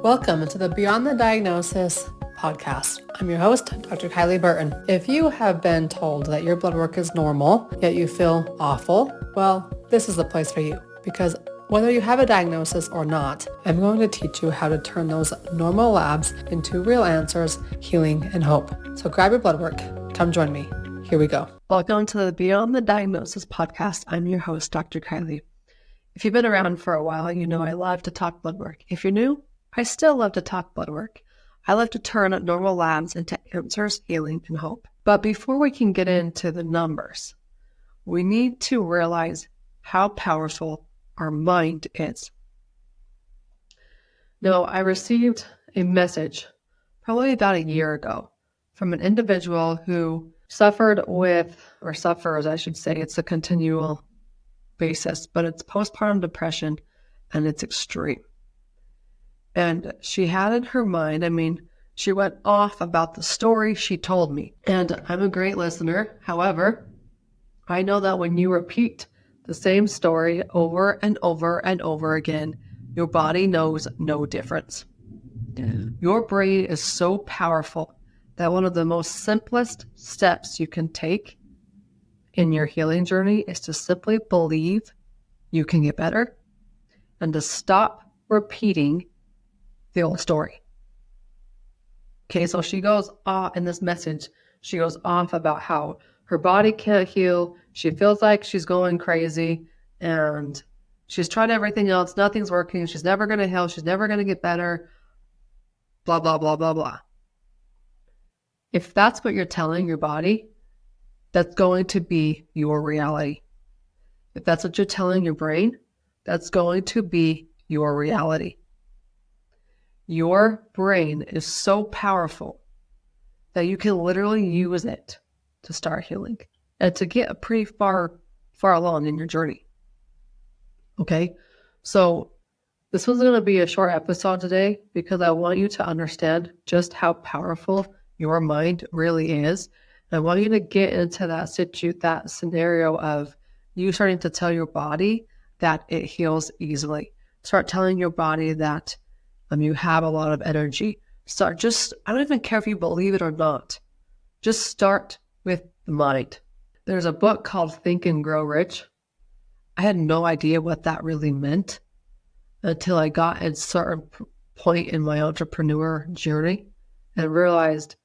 Welcome to the Beyond the Diagnosis podcast. I'm your host, Dr. Kylie Burton. If you have been told that your blood work is normal, yet you feel awful, well, this is the place for you, because whether you have a diagnosis or not, I'm going to teach you how to turn those normal labs into real answers, healing, and hope. So grab your blood work. Come join me. Here we go. Welcome to the Beyond the Diagnosis podcast. I'm your host, Dr. Kylie. If you've been around for a while, you know I love to talk blood work. If you're new, I still love to talk blood work. I love to turn normal labs into answers, healing, and hope. But before we can get into the numbers, we need to realize how powerful our mind is. Now, I received a message probably about a year ago from an individual who suffered with, or suffers, I should say, it's a continual basis, but it's postpartum depression and it's extreme. And she had in her mind, she went off about the story she told me. And I'm a great listener. However, I know that when you repeat the same story over and over and over again, your body knows no difference. Your brain is so powerful that one of the most simplest steps you can take in your healing journey is to simply believe you can get better and to stop repeating the old story. Okay, so she goes off in this message, she goes off about how her body can't heal. She feels like she's going crazy and she's tried everything else. Nothing's working. She's never going to heal. She's never going to get better. Blah, blah, blah, blah, blah. If that's what you're telling your body, that's going to be your reality. If that's what you're telling your brain, that's going to be your reality. Your brain is so powerful that you can literally use it to start healing and to get pretty far along in your journey. Okay, so this was going to be a short episode today because I want you to understand just how powerful your mind really is. I want you to get into that scenario of you starting to tell your body that it heals easily. Start telling your body that you have a lot of energy. I don't even care if you believe it or not. Just start with the mind. There's a book called Think and Grow Rich. I had no idea what that really meant until I got at a certain point in my entrepreneur journey and realized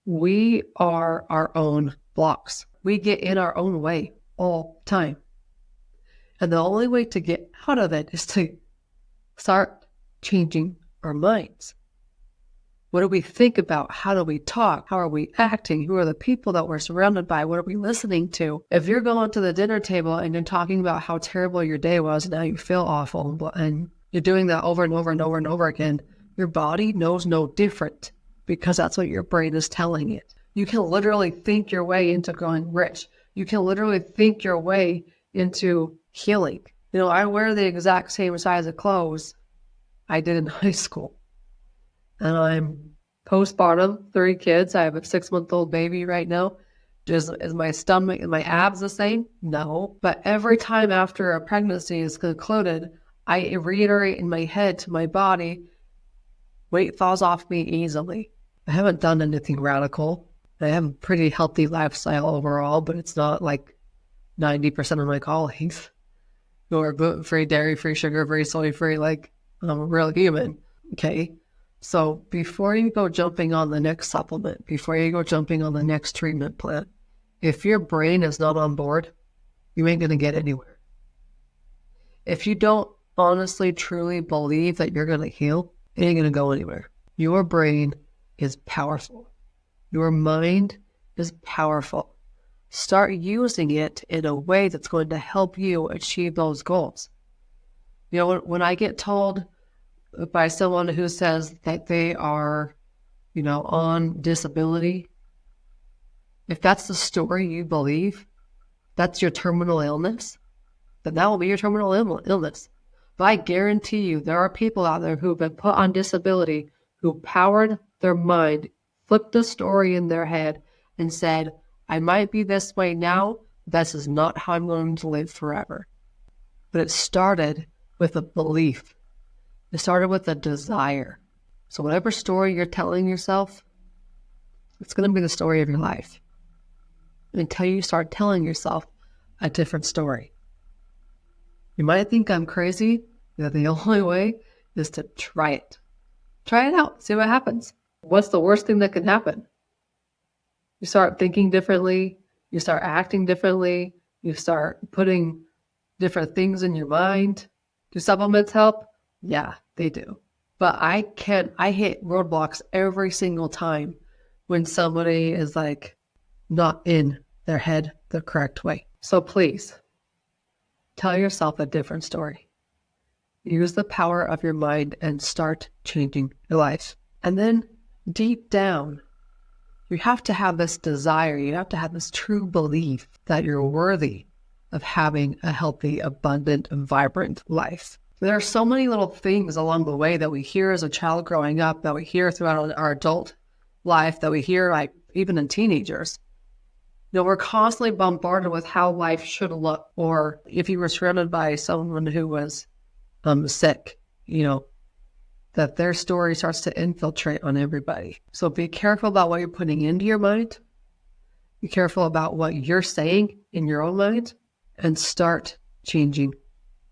we are our own blocks. We get in our own way all the time. And the only way to get out of it is to start changing our minds. What do we think about? How do we talk? How are we acting? Who are the people that we're surrounded by? What are we listening to? If you're going to the dinner table and you're talking about how terrible your day was and now you feel awful and you're doing that over and over and over and over again, your body knows no different because that's what your brain is telling it. You can literally think your way into going rich. You can literally think your way into healing. I wear the exact same size of clothes I did in high school. And I'm postpartum, 3 kids. I have a 6-month-old baby right now. Is my stomach and my abs the same? No. But every time after a pregnancy is concluded, I reiterate in my head to my body, weight falls off me easily. I haven't done anything radical. I have a pretty healthy lifestyle overall, but it's not like 90% of my colleagues who are gluten-free, dairy-free, sugar-free, soy-free, like I'm a real human. Okay. So before you go jumping on the next supplement, before you go jumping on the next treatment plan, if your brain is not on board, you ain't going to get anywhere. If you don't honestly, truly believe that you're going to heal, it ain't going to go anywhere. Your brain is powerful. Your mind is powerful. Start using it in a way that's going to help you achieve those goals. When I get told by someone who says that they are, on disability, if that's the story you believe, that's your terminal illness, then that will be your terminal illness. But I guarantee you there are people out there who have been put on disability who powered their mind, flipped the story in their head and said, I might be this way now, this is not how I'm going to live forever. But it started with a belief. It started with a desire. So whatever story you're telling yourself, it's going to be the story of your life until you start telling yourself a different story. You might think I'm crazy, that the only way is to try it. Try it out, see what happens. What's the worst thing that can happen? You start thinking differently, you start acting differently, you start putting different things in your mind. Do supplements help? Yeah, they do. But I hit roadblocks every single time when somebody is like not in their head the correct way. So please, tell yourself a different story. Use the power of your mind and start changing your life. And then deep down, you have to have this desire, you have to have this true belief that you're worthy of having a healthy, abundant, and vibrant life. There are so many little things along the way that we hear as a child growing up, that we hear throughout our adult life, that we hear like even in teenagers. We're constantly bombarded with how life should look. Or if you were surrounded by someone who was sick, that their story starts to infiltrate on everybody. So be careful about what you're putting into your mind. Be careful about what you're saying in your own mind, and start changing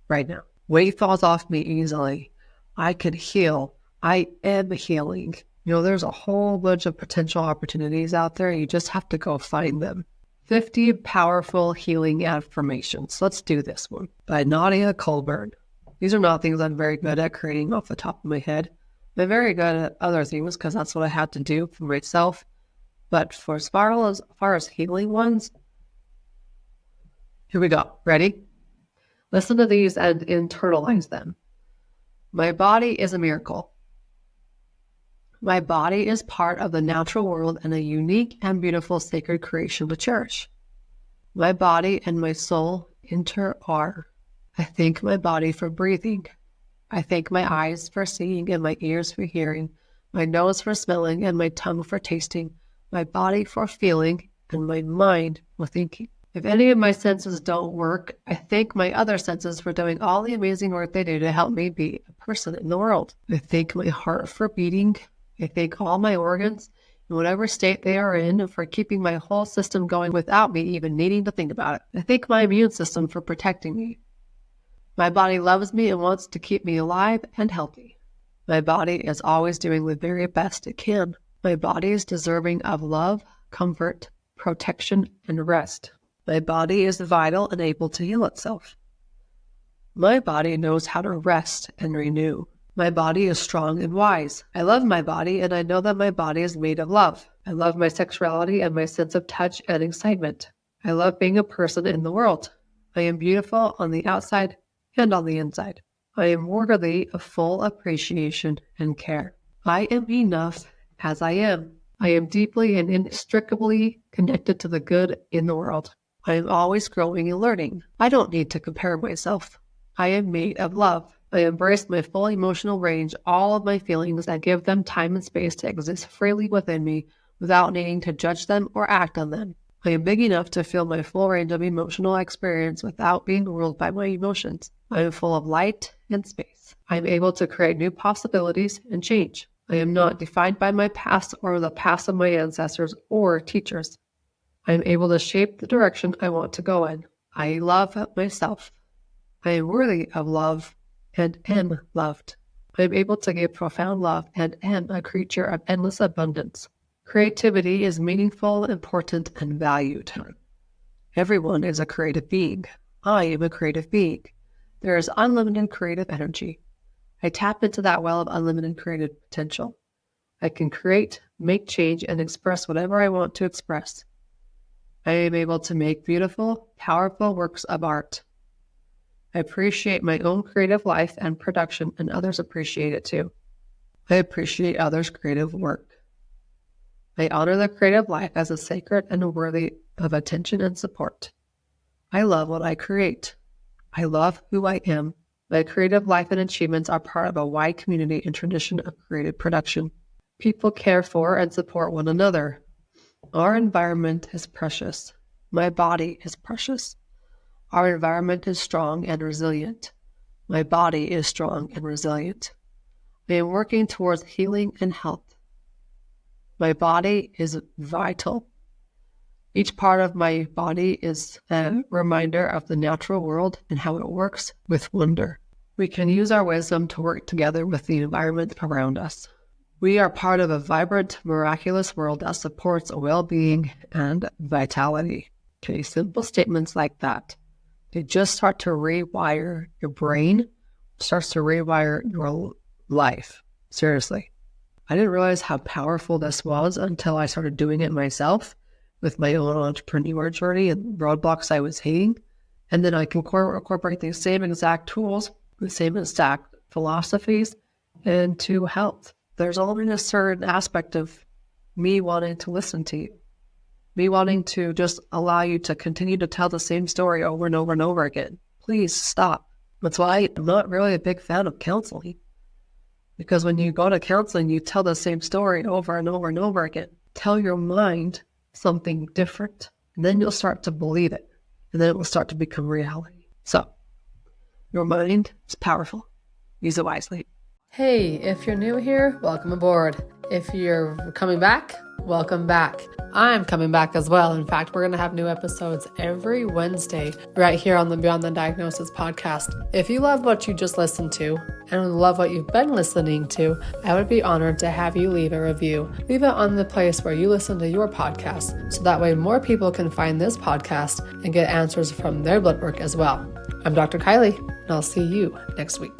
right now. Weight falls off me easily. I could heal. I am healing. There's a whole bunch of potential opportunities out there. You just have to go find them. 50 powerful healing affirmations. Let's do this one by Nadia Colburn. These are not things I'm very good at creating off the top of my head. I'm very good at other things because that's what I had to do for myself. But for as far as healing ones, here we go. Ready? Listen to these and internalize them. My body is a miracle. My body is part of the natural world and a unique and beautiful sacred creation to cherish. My body and my soul are. I thank my body for breathing. I thank my eyes for seeing and my ears for hearing, my nose for smelling and my tongue for tasting, my body for feeling and my mind for thinking. If any of my senses don't work, I thank my other senses for doing all the amazing work they do to help me be a person in the world. I thank my heart for beating. I thank all my organs, in whatever state they are in, for keeping my whole system going without me even needing to think about it. I thank my immune system for protecting me. My body loves me and wants to keep me alive and healthy. My body is always doing the very best it can. My body is deserving of love, comfort, protection, and rest. My body is vital and able to heal itself. My body knows how to rest and renew. My body is strong and wise. I love my body, and I know that my body is made of love. I love my sexuality and my sense of touch and excitement. I love being a person in the world. I am beautiful on the outside and on the inside. I am worthy of full appreciation and care. I am enough as I am. I am deeply and inextricably connected to the good in the world. I am always growing and learning. I don't need to compare myself. I am made of love. I embrace my full emotional range, all of my feelings, and give them time and space to exist freely within me without needing to judge them or act on them. I am big enough to feel my full range of emotional experience without being ruled by my emotions. I am full of light and space. I am able to create new possibilities and change. I am not defined by my past or the past of my ancestors or teachers. I am able to shape the direction I want to go in. I love myself. I am worthy of love and am loved. I am able to give profound love and am a creature of endless abundance. Creativity is meaningful, important, and valued. Everyone is a creative being. I am a creative being. There is unlimited creative energy. I tap into that well of unlimited creative potential. I can create, make change, and express whatever I want to express. I am able to make beautiful, powerful works of art. I appreciate my own creative life and production, and others appreciate it too. I appreciate others' creative work. I honor the creative life as a sacred and worthy of attention and support. I love what I create. I love who I am. My creative life and achievements are part of a wide community and tradition of creative production. People care for and support one another. Our environment is precious. My body is precious. Our environment is strong and resilient. My body is strong and resilient. I am working towards healing and health. My body is vital. Each part of my body is a reminder of the natural world and how it works with wonder. We can use our wisdom to work together with the environment around us. We are part of a vibrant, miraculous world that supports well-being and vitality. Okay, simple statements like that. They just start to rewire your brain, starts to rewire your life. Seriously. I didn't realize how powerful this was until I started doing it myself with my own entrepreneur journey and roadblocks I was hitting. And then I can incorporate these same exact tools, the same exact philosophies into health. There's only a certain aspect of me wanting to listen to you, me wanting to just allow you to continue to tell the same story over and over and over again. Please stop. That's why I'm not really a big fan of counseling. Because when you go to counseling, you tell the same story over and over and over again. Tell your mind something different, and then you'll start to believe it, and then it will start to become reality. So, your mind is powerful. Use it wisely. Hey, if you're new here, welcome aboard. If you're coming back, welcome back. I'm coming back as well. In fact, we're going to have new episodes every Wednesday right here on the Beyond the Diagnosis podcast. If you love what you just listened to and love what you've been listening to, I would be honored to have you leave a review. Leave it on the place where you listen to your podcast, so that way more people can find this podcast and get answers from their blood work as well. I'm Dr. Kylie, and I'll see you next week.